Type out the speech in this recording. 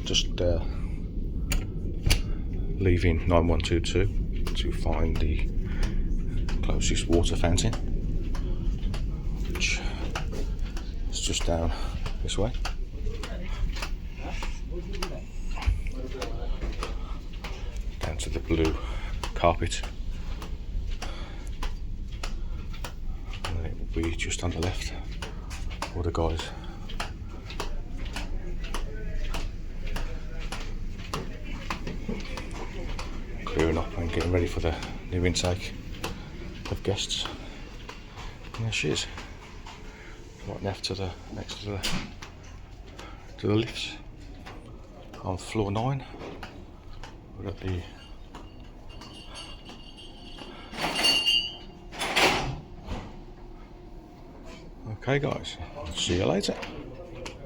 just leaving 9122 to find the closest water fountain, which is just down this way. Down to the blue carpet, and then it will be just on the left. All the guys clearing up and getting ready for the new intake of guests. And there she is, right next to the lifts on floor 9. We're at the okay guys, see you later.